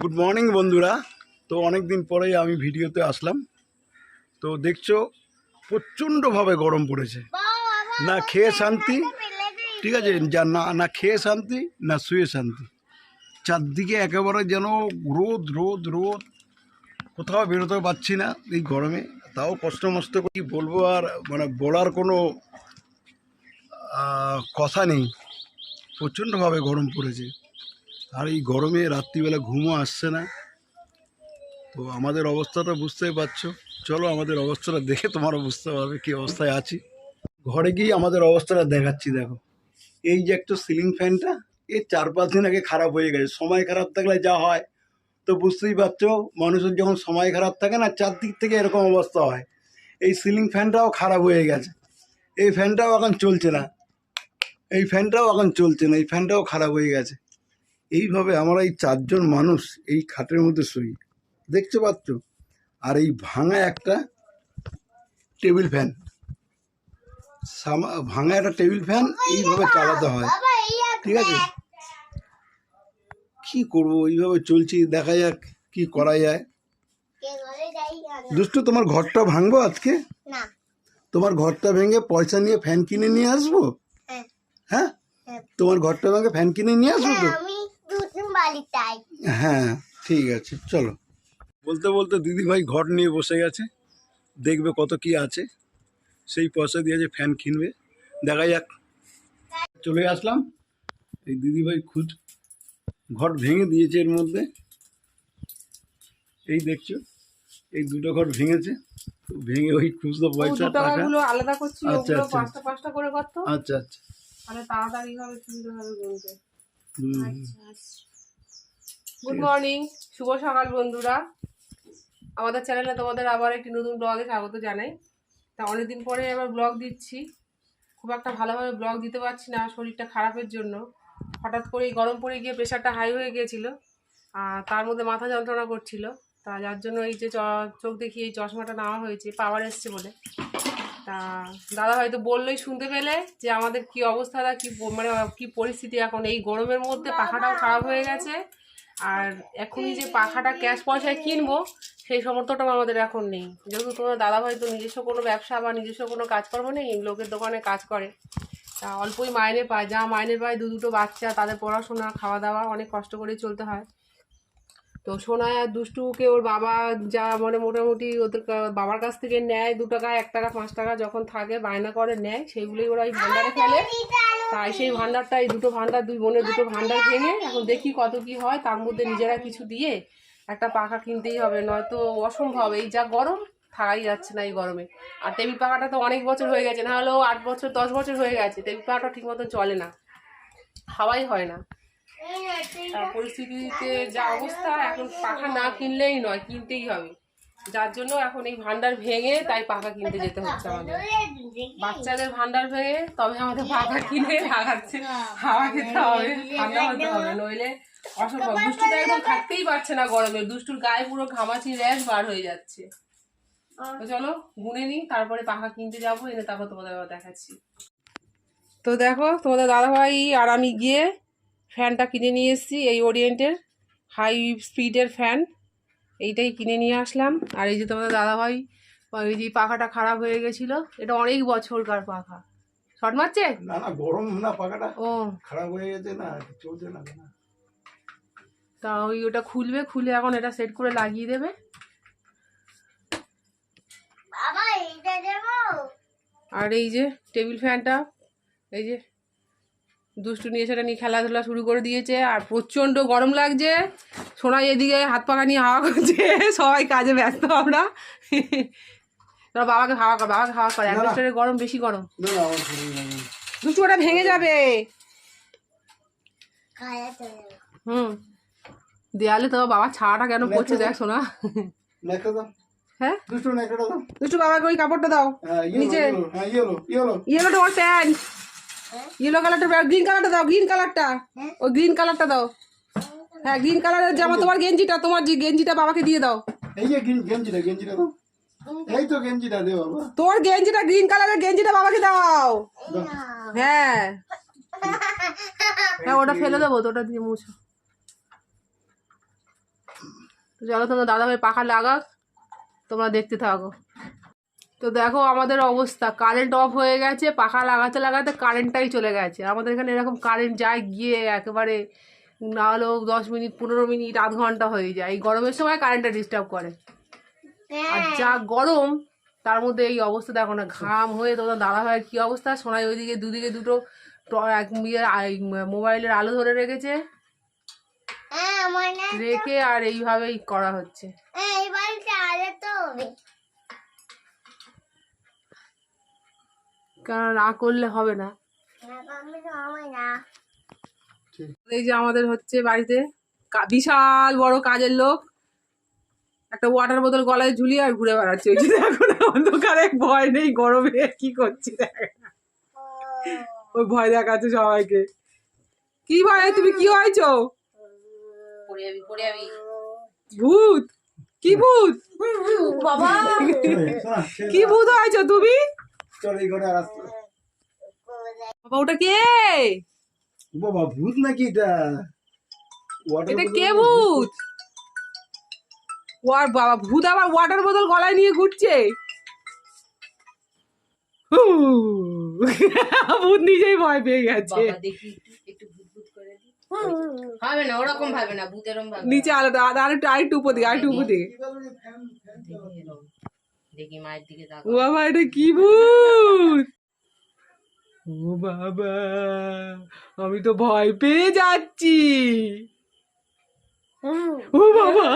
Good morning বন্ধুরা। তো অনেক দিন পরেই আমি ভিডিওতে আসলাম। তো দেখছো প্রচণ্ডভাবে গরম পড়েছে, না খেয়ে শান্তি, ঠিক আছে, যা না না খেয়ে শান্তি না শুয়ে শান্তি। চারদিকে একেবারে যেন রোদ রোদ রোদ, কোথাও বেরোতে পারছি না এই গরমে। তাও কষ্ট মষ্ট কি বলবো, আর মানে বলার কোনো কথা নেই। প্রচণ্ডভাবে গরম পড়েছে, আর এই গরমে রাত্রিবেলা ঘুমও আসছে না। তো আমাদের অবস্থাটা বুঝতেই পারছো। চলো আমাদের অবস্থাটা দেখে তোমারও বুঝতে পারবে কী অবস্থায় আছি। ঘরে গিয়ে আমাদের অবস্থাটা দেখাচ্ছি। দেখো, এই যে একটা সিলিং ফ্যানটা, এই 4-5 দিন আগে খারাপ হয়ে গেছে। সময় খারাপ থাকলে যা হয় তো বুঝতেই পারছো, মানুষের যখন সময় খারাপ থাকে না, চারদিক থেকে এরকম অবস্থা হয়। এই সিলিং ফ্যানটাও খারাপ হয়ে গেছে, এই ফ্যানটাও এখন চলছে না, এই ফ্যানটাও এখন চলছে না, এই ফ্যানটাও খারাপ হয়ে গেছে। এইভাবে আমরা এই 4জন মানুষ এই খাটের মধ্যে শুই, দেখতে পাচ্ছ। আর এই ভাঙা একটা টেবিল ফ্যান, ভাঙা একটা টেবিল ফ্যান এইভাবে চালাতে হয়, ঠিক আছে। কি করবো, এইভাবে চলছি, দেখা যাক কি করা যায়। দুষ্টু, তোমার ঘরটা ভাঙবো আজকে? তোমার ঘরটা ভেঙে পয়সা নিয়ে ফ্যান কিনে নিয়ে আসবো। হ্যাঁ, তোমার ঘরটা ভেঙে ফ্যান কিনে নিয়ে আসবো তো। হ্যাঁ ঠিক আছে, চলো। বলতে বলতে দিদি ভাই ঘর নিয়ে বসে গেছে, দেখবে কত কি আছে, সেই পয়সা দিয়ে যে ফ্যান কিনবে। দেখা যাক। চলে আসলাম, এই দিদিভাই ঘর ভেঙে দিয়েছে। এর মধ্যে এই দেখছো, এই দুটো ঘর ভেঙেছে, ভেঙে ওই খুচরো পয়সা টাকা আলাদা করছি। আচ্ছা ওগুলো আচ্ছা পাঁচটা পাঁচটা করে করতো, আচ্ছা আচ্ছা, তাহলে তাড়াতাড়ি হবে, সুবিধা হবে বলতে। আচ্ছা। গুড মর্নিং, শুভ সকাল বন্ধুরা। আমাদের চ্যানেলে তোমাদের আবার একটি নতুন ব্লগে স্বাগত জানাই। তা অনেকদিন পরে আবার ব্লগ দিচ্ছি। খুব একটা ভালোভাবে ব্লগ দিতে পারছি না, শরীরটা খারাপের জন্য। হঠাৎ করেই গরম পড়ে গিয়ে প্রেশারটা হাই হয়ে গিয়েছিল, আর তার মধ্যে মাথা যন্ত্রণা করছিল। তা যার জন্য এই যে চোখ দেখিয়ে এই চশমাটা নেওয়া হয়েছে, পাওয়ার এসছে বলে। তা দাদা হয়তো বললেই শুনতে পেলে যে আমাদের কি অবস্থাটা, কি মানে কি পরিস্থিতি এখন এই গরমের মধ্যে। পাখাটাও খারাপ হয়ে গেছে, আর এখনই যে পাখাটা ক্যাশ পয়সায় কিনবো সেই সামর্থ্যটাও আমাদের এখন নেই। যেহেতু তোমার দাদাভাই তো নিজস্ব কোনো ব্যবসা বা নিজস্ব কোনো কাজকর্ম নেই, লোকের দোকানে কাজ করে। তা অল্পই মাইনে পায়, যা মাইনে পায় দুটো বাচ্চা, তাদের পড়াশোনা খাওয়া দাওয়া অনেক কষ্ট করেই চলতে হয়। তো সোনায় আর দুষ্টুকে ওর বাবা যা মানে মোটামুটি ওদের বাবার কাছ থেকে নেয়, 2 টাকা 1 টাকা 5 টাকা যখন থাকে বায়না করে নেয়, সেইগুলোই ওরা এই ভান্ডারে ফেলে। তাই সেই ভান্ডারটা, এই দুটো ভান্ডার, 2 বোনের 2টো ভান্ডার ভেঙে এখন দেখি কত কি হয়, তার মধ্যে নিজেরা কিছু দিয়ে একটা পাখা কিনতেই হবে, নয়তো অসম্ভব। এই যা গরম, থাকাই যাচ্ছে না এই গরমে। আর টেবিল পাখাটা তো অনেক বছর হয়ে গেছে, না হলেও 8 বছর 10 বছর হয়ে গেছে, টেবিল পাখাটা ঠিক মতো চলে না, হাওয়াই হয় না। পরিস্থিতিতে যা অবস্থা, এখন পাখা না কিনলেই নয়, কিনতেই হবে। যার জন্য এখন এই ভান্ডার ভেঙে তাই পাখা কিনতে যেতে হচ্ছে আমাদের। বাচ্চাদের ভান্ডার ভেঙে তবে আমাদের পাখা কিনে লাগাচ্ছে, হাওয়া খেতে হবে, ঠান্ডা হতে হবে, নইলে অসম্ভব। দুষ্টুটা একদম থাকতেই পারছে না গরমে, দুষ্টুর গায়ে পুরো ঘামাচি র্যাশ বার হয়ে যাচ্ছে। তো চলো গুনে নিই, তারপরে পাখা কিনতে যাবো, এনে তারপর তোমাদের দেখাচ্ছি। তো দেখো, তোমাদের দাদাভাই আর আমি গিয়ে ফ্যানটা কিনে নিয়ে এসেছি, এই ওরিয়েন্টের হাই স্পিডের ফ্যান, এইটাই কিনে নিয়ে আসলাম। আর এই যে তোমাদের দাদাভাই, ওই যে পাখাটা খারাপ হয়ে গেছিলো, এটা অনেক বছরকার পাখা। শর্ট মারছে না না, গরম না, পাখাটা ও খারাপ হয়ে গেছে, না চলছে না। তা ওটা খুলবে, খুলে এখন এটা সেট করে লাগিয়ে দেবে। আর এই যে টেবিল ফ্যানটা, এই যে দুষ্টু নিয়ে সেটা নিয়ে খেলাধুলা শুরু করে দিয়েছে, আর প্রচণ্ড গরম লাগছে। সোনা এদিকে হাত পাখা নিয়ে হাওয়া করছে, সবাই কাজে ব্যস্ত আমরা। বাবাকে হাওয়া কর, বাবাকে হাওয়া কর, অ্যাডভেস্টারের গরম বেশি গরম। দুষ্টু ওটা ভেঙে যাবে। দেয়ালে তো বাবা ছাড়াটা কেন পড়ছে দেখ সোনা। হ্যাঁ দুষ্টু বাবাকে ওই কাপড়টা দাও নিচে, ইয়েলোটা ওর প্যান্ট, ইয়েলো কালারটা, গ্রিন কালারটা দাও, গ্রিন কালারটা, ওই গ্রিন কালারটা দাও। হ্যাঁ গ্রিন কালারের জামা, তোমার গেঞ্জিটা, তোমার যে গেঞ্জিটা বাবাকে দিয়ে দাও। এই যে গেঞ্জিটা দাও, এই তো গেঞ্জিটা দে বাবা, তোর গেঞ্জিটা, গ্রিন কালারের গেঞ্জিটা বাবাকে দাও। হ্যাঁ হ্যাঁ ওটা ফেলে দেবো তো, ওটা দিয়ে মুছো। তো চলো তোমরা দাদাভাই পাখা লাগাক, তোমরা দেখতে থাকো। তো দেখো আমাদের অবস্থা, কারেন্ট অফ হয়ে গেছে, পাখা লাগাতে লাগাতে কারেন্টটাই চলে গেছে। আমাদের এখানে এরকম কারেন্ট যায় গিয়ে একেবারে না হলেও 10 মিনিট 15 মিনিট আধ ঘন্টা হয়ে যায়। এই গরমের সময় কারেন্টটা ডিস্টার্ব করে, আর যা গরম তার মধ্যে এই অবস্থা দেখো না, ঘাম হয়ে। তোমার দাদা ভাইয়ের কি অবস্থা, সোনাই ওইদিকে দুদিকে দুটো মোবাইলের আলো ধরে রেখেছে, রেখে আর এইভাবেই করা হচ্ছে। কারণ না করলে হবে না। এই যে আমাদের হচ্ছে বাড়িতে বিশাল বড় কাজের লোক, একটা ওয়াটার বোতল গলায় ঝুলিয়ে আর ঘুরে বেড়াচ্ছে। ওই যে দেখো না, অন্ধকারে ভয় নেই, গরমে কি করছি দেখ, ওই ভয় দেখাচ্ছে সবাইকে। কি ভয়, তুমি কি হয়েছো? ভূত? কি ভূত বাবা, কি ভূত হয়েছো তুমি বাবা? ওটা কে বাবা? ভূত নাকি এটা? এটা কে ভূত? বাবা ভূত আবার ওয়াটার বোতল গলায় নিয়ে ঘুরছে। ভূত নিজেই ভয় পেয়ে গেছে। হবে না ওরকম ভাবে না, ভূত এরকম ভাবে নিচে আলোটা আরেকটু উপর দিকে, আরেকটু উপর দিকে। দেখি মায়ের দিকে তাকাও। ও বাবা, এটা কি ভূত? ও বাবা, আমি তো ভয় পেয়ে যাচ্ছি। ও বাবা,